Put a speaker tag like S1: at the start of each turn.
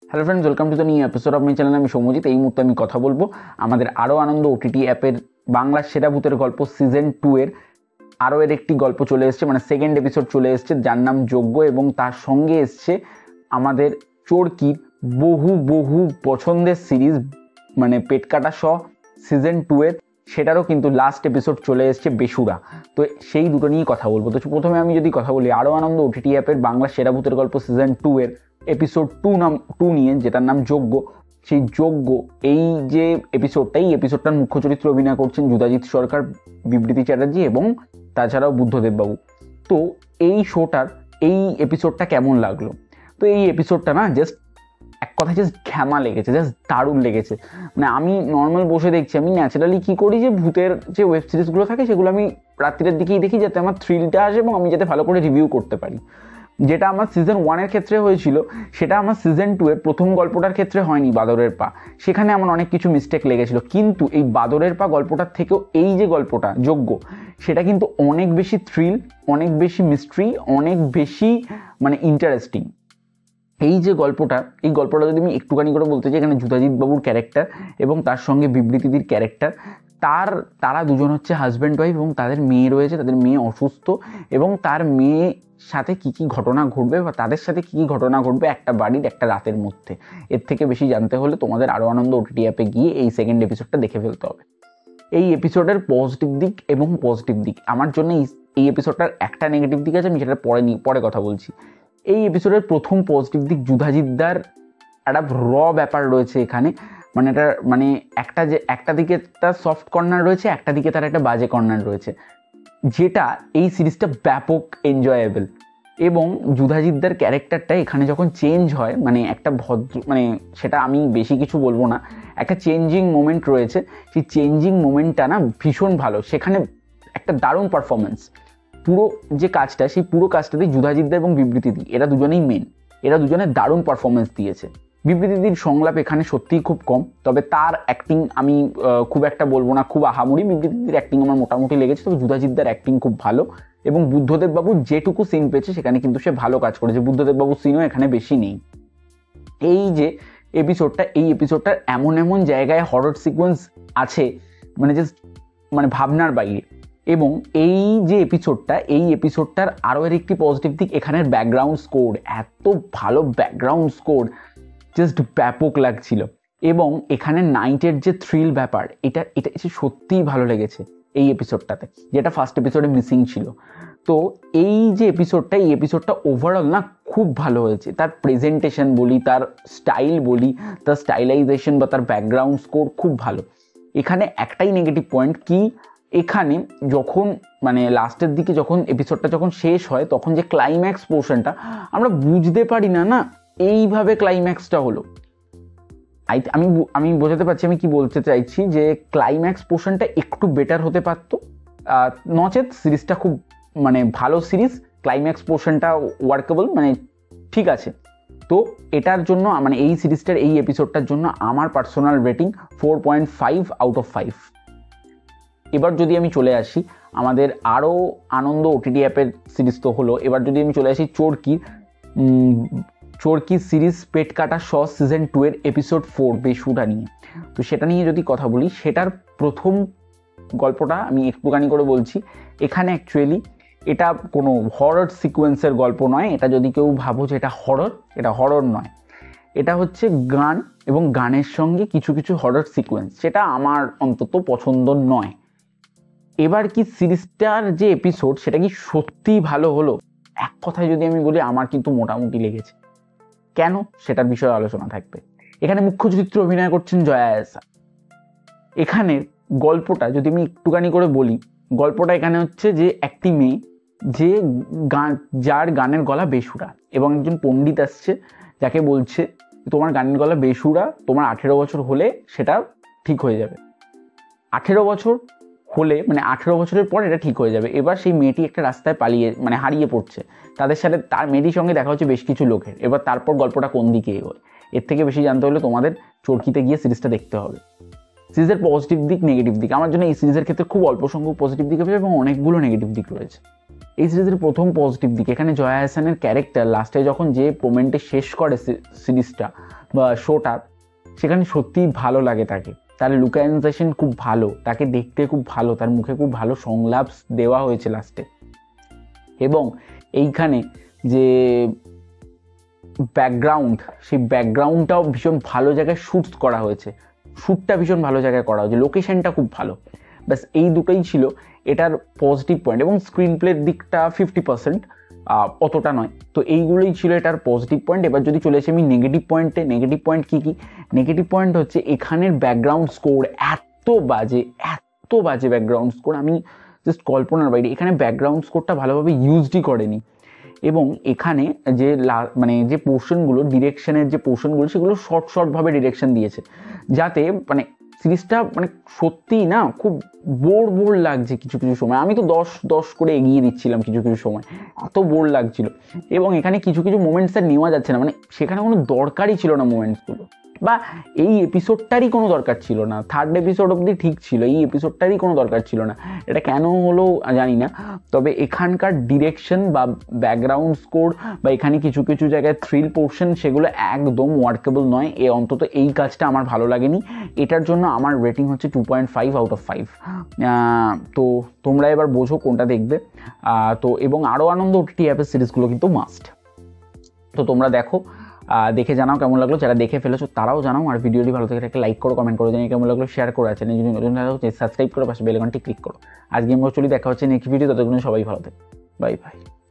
S1: Hello friends, welcome to the new episode of my channel. আমি সৌম্যজিৎ। এই মুহূর্তে আমি কথা বলবো আমাদের আরও আনন্দ ওটিটি অ্যাপের বাংলার সেরা ভূতের গল্প সিজন 2 এর আরও এর একটি গল্প চলে এসছে, মানে সেকেন্ড এপিসোড চলে এসছে, যার নাম যজ্ঞ। এবং তার সঙ্গে এসছে আমাদের চরকির বহু বহু পছন্দের সিরিজ, মানে পেট কাটা শ সিজন 2 এর, সেটারও কিন্তু লাস্ট এপিসোড চলে এসছে, বেসুরা। তো সেই দুটো নিয়ে কথা বলবো। তো প্রথমে আমি যদি কথা বলি আরও আনন্দ ওটিটি অ্যাপের বাংলা সেরা ভূতের গল্প সিজন 2 এর এপিসোড 2 নিয়ে, যেটার নাম যজ্ঞ। সেই যজ্ঞ, এই যে এপিসোডটার মুখ্য চরিত্রে অভিনয় করছেন যুধাজিৎ সরকার, বিবৃতি চ্যাটার্জি এবং তাছাড়াও বুদ্ধদেব বাবু। তো এই এই এপিসোডটা কেমন লাগলো? তো এই এপিসোডটা না জাস্ট এক কথায় জাস্ট ঘ্যামা লেগেছে, জাস্ট দারুণ লেগেছে। মানে আমি নর্মাল বসে দেখছি, আমি ন্যাচারালি কী করি যে ভূতের যে ওয়েব সিরিজগুলো থাকে সেগুলো আমি রাত্রির দিকেই দেখি, যাতে আমার থ্রিলটা আসে এবং আমি যাতে ভালো করে রিভিউ করতে পারি। যেটা আমার সিজন 1-এর ক্ষেত্রে হয়েছিল, সেটা আমার সিজন 2-এর প্রথম গল্পটার ক্ষেত্রে হয়নি, বাদরের পা। সেখানে আমার অনেক কিছু মিস্টেক লেগেছিল, কিন্তু এই বাদরের পা গল্পটার থেকেও এই যে গল্পটা যজ্ঞ, সেটা কিন্তু অনেক বেশি থ্রিল, অনেক বেশি মিস্ট্রি, অনেক বেশি মানে ইন্টারেস্টিং। এই যে গল্পটা, এই গল্পটা যদি আমি একটুখানি করে বলতে চাই, এখানে যুধাজিৎ বাবুর ক্যারেক্টার এবং তার সঙ্গে বিবৃতিদির ক্যারেক্টার, তারা দুজন হচ্ছে হাজব্যান্ড ওয়াইফ এবং তাদের মেয়ে রয়েছে। তাদের মেয়ে অসুস্থ এবং তার মেয়ের সাথে কী কী ঘটনা ঘটবে বা তাদের সাথে কী কী ঘটনা ঘটবে একটা বাড়ির একটা রাতের মধ্যে, এর থেকে বেশি জানতে হলে তোমাদের আরও আনন্দ ওটিটি অ্যাপে গিয়ে এই সেকেন্ড এপিসোডটা দেখে ফেলতে হবে। এই এপিসোডের পজিটিভ দিক এবং পজিটিভ দিক, আমার জন্য এই এপিসোডটার একটা নেগেটিভ দিক আছে, আমি সেটা পরে কথা বলছি। এই এপিসোডের প্রথম পজিটিভ দিক, যুধাজিৎদার একটা ব্যাপার রয়েছে এখানে। মানে এটা একটা দিকে তার সফট কর্নার রয়েছে, একটা দিকে তার একটা বাজে কর্নার রয়েছে, যেটা এই সিরিজটা ব্যাপক এনজয়েবল। এবং যুধাজিৎদার ক্যারেক্টারটা এখানে যখন চেঞ্জ হয়, মানে একটা মানে সেটা আমি বেশি কিছু বলবো না, একটা চেঞ্জিং মোমেন্ট রয়েছে, সেই চেঞ্জিং মোমেন্টটা না ভীষণ ভালো। সেখানে একটা দারুণ পারফরমেন্স, পুরো যে কাজটা, সেই পুরো কাজটাতে যুধাজিৎদা এবং বিবৃতিদি, এরা দুজনেই মেন, এরা দুজনে দারুণ পারফরমেন্স দিয়েছে। বিবৃতিদির সংলাপ এখানে সত্যিই খুব কম, তবে তার অ্যাক্টিং আমি খুব একটা বলবো না খুব আহামরি। বিবৃতিদির অ্যাক্টিং আমার মোটামুটি লেগেছে, তবে যুধাজিৎদার অ্যাক্টিং খুব ভালো। এবং বুদ্ধদেব বাবু যেটুকু সিন পেয়েছে সেখানে কিন্তু সে ভালো কাজ করেছে, বুদ্ধদেব বাবুর সিনও এখানে বেশি নেই। এই যে এই এপিসোডটার এমন জায়গায় হরর সিকোয়েন্স আছে, মানে জাস্ট মানে ভাবনার বাইরে। এবং এই যে এপিসোডটার আরও এর একটি পজিটিভ দিক, এখানের ব্যাকগ্রাউন্ড স্কোর, এত ভালো ব্যাকগ্রাউন্ড স্কোর, জাস্ট ব্যাপক লাগছিল। এবং এখানে নাইটের যে থ্রিল ব্যাপার, এটা সত্যিই ভালো লেগেছে এই এপিসোডটাতে, যেটা ফার্স্ট এপিসোডে মিসিং ছিল। তো এই যে এপিসোডটা ওভারঅল না খুব ভালো হয়েছে। তার প্রেজেন্টেশন বলি, তার স্টাইল বলি, তার স্টাইলাইজেশন বা তার ব্যাকগ্রাউন্ড স্কোর খুব ভালো। এখানে একটাই নেগেটিভ পয়েন্ট কি, এখানে যখন মানে লাস্টের দিকে যখন এপিসোডটা যখন শেষ হয়, তখন যে ক্লাইম্যাক্স পোর্শনটা আমরা বুঝতে পারি না এইভাবে ক্লাইম্যাক্সটা হলো। আমি বোঝাতে পারছি আমি কি বলতে চাইছি, যে ক্লাইম্যাক্স পোর্শনটা একটু বেটার হতে পারতো, নচেত সিরিজটা খুব মানে ভালো সিরিজ, ক্লাইম্যাক্স পোর্শনটা ওয়ার্কেবল, মানে ঠিক আছে। তো এটার জন্য মানে এই সিরিজটার এই এপিসোডটার জন্য আমার পার্সোনাল রেটিং 4.5 আউট অফ 5। এবার যদি আমি চলে আসি আমাদের আরও আনন্দ ওটিটি অ্যাপের সিরিজ তো হলো, এবার যদি আমি চলে আসি চরকি সিরিজ পেট কাটা শ সিজন 2 এর এপিসোড 4 বেসুরা নিয়ে। তো সেটা নিয়ে যদি কথা বলি, সেটার প্রথম গল্পটা আমি একটুখানি করে বলছি। এখানে অ্যাকচুয়ালি এটা কোনো হরর সিকোয়েন্সের গল্প নয়। এটা যদি কেউ ভাবো যে এটা হরর নয়, এটা হচ্ছে গান এবং গানের সঙ্গে কিছু কিছু হরর সিকোয়েন্স, সেটা আমার অন্তত পছন্দ নয়। এবার কি সিরিজটার যে এপিসোড, সেটা কি সত্যিই ভালো হলো? এক কথায় যদি আমি বলি, আমার কিন্তু মোটামুটি লেগেছে। কেন, সেটার বিষয়ে আলোচনা থাকবে। এখানে মুখ্য চরিত্রে অভিনয় করছেন জয়া এহসান। এখানে গল্পটা যদি আমি একটুখানি করে বলি, গল্পটা এখানে হচ্ছে যে একটি মেয়ে, যে যার গানের গলা বেসুরা, এবং একজন পণ্ডিত আসছে যাকে বলছে তোমার গানের গলা বেসুরা, তোমার 18 বছর হলে সেটা ঠিক হয়ে যাবে। 18 বছর হলে মানে 18 বছরের পর এটা ঠিক হয়ে যাবে। এবার সেই মেয়েটি একটা রাস্তায় হারিয়ে পড়ছে, তাদের সাথে তার মেয়েটির সঙ্গে দেখা হচ্ছে বেশ কিছু লোকের। এবার তারপর গল্পটা কোন দিকে এগোয়, এর থেকে বেশি জানতে হলে তোমাদের চরকিতে গিয়ে সিরিজটা দেখতে হবে। সিরিজের পজিটিভ দিক, নেগেটিভ দিক, আমার জন্য এই সিরিজের ক্ষেত্রে খুব অল্প সংখ্যক পজিটিভ দিক আছে এবং অনেকগুলো নেগেটিভ দিক রয়েছে। এই সিরিজের প্রথম পজিটিভ দিক, এখানে জয়া আহসানের ক্যারেক্টার লাস্টে যখন যে মোমেন্টে শেষ করে সিরিজটা, বা শোটা, সেখানে সত্যিই ভালো লাগে তাকে। তার লুকাইজেশন খুব ভালো, তাকে দেখতে খুব ভালো, তার মুখে খুব ভালো সংলাপ দেওয়া হয়েছে লাস্টে। এবং এইখানে যে ব্যাকগ্রাউন্ড, সেই ব্যাকগ্রাউন্ডটাও ভীষণ ভালো জায়গায় শ্যুট করা হয়েছে, শ্যুটটা ভীষণ ভালো জায়গায় করা হয়েছে, লোকেশনটা খুব ভালো। ব্যাস এই দুটোই ছিল এটার পজিটিভ পয়েন্ট। এবং স্ক্রিন প্লের দিকটা 50%, অতটা নয়। তো এইগুলোই ছিল এটার পজিটিভ পয়েন্ট। এবার যদি চলে আসি আমি নেগেটিভ পয়েন্টে, নেগেটিভ পয়েন্ট কী কী? নেগেটিভ পয়েন্ট হচ্ছে এখানের ব্যাকগ্রাউন্ড স্কোর এত বাজে ব্যাকগ্রাউন্ড স্কোর, আমি জাস্ট কল্পনার বাইরে। এখানে ব্যাকগ্রাউন্ড স্কোরটা ভালোভাবে ইউজডই করেনি। এবং এখানে যে মানে যে পোর্শনগুলো, ডিরেকশনের যে পোর্শনগুলো, সেগুলো শর্টভাবে ডিরেকশন দিয়েছে, যাতে মানে সিরিজটা মানে সত্যিই না খুব বোর লাগছে কিছু সময়। আমি তো 10 করে এগিয়ে দিচ্ছিলাম কিছু সময়, এত বোর লাগছিল। এবং এখানে কিছু মোমেন্টস আর নেওয়া যাচ্ছে না, মানে সেখানে কোনো দরকারই ছিল না মোমেন্টসগুলো, বা এই এপিসোডটারই কোনো দরকার ছিল না। 3rd এপিসোড অবধি ঠিক ছিল, এই এপিসোডটারই কোনো দরকার ছিল না। এটা কেন হলো জানি না। তবে এখানকার ডিরেকশন বা ব্যাকগ্রাউন্ড স্কোর বা এখানে কিছু জায়গায় থ্রিল পোর্শন, সেগুলো একদম ওয়ার্কেবল নয়। অন্তত এই কাজটা আমার ভালো লাগেনি। এটার জন্য আমার রেটিং হচ্ছে 2.5 আউট অফ 5। তো তোমরা এবার বোঝো কোনটা দেখবে। তো এবং আরও আনন্দ OTT অ্যাপের সিরিজগুলো কিন্তু মাস্ট। তো তোমরা দেখে জানাও কেমন লাগলো। যারা দেখে ফেলেছো তারাও জানাও। আর ভিডিওটি ভালো থেকে একটা লাইক করো, কমেন্ট করো, জানিয়ে কেমন লাগলো, শেয়ার করে আছে যদি নতুন সাবস্ক্রাইব করো, পাশে বেল আইকনটি ক্লিক করো। আজকে আমরা চলি, দেখা হচ্ছে নেক্সট ভিডিও। ততক্ষণ সবাই ভালো থাকে, বাই বাই।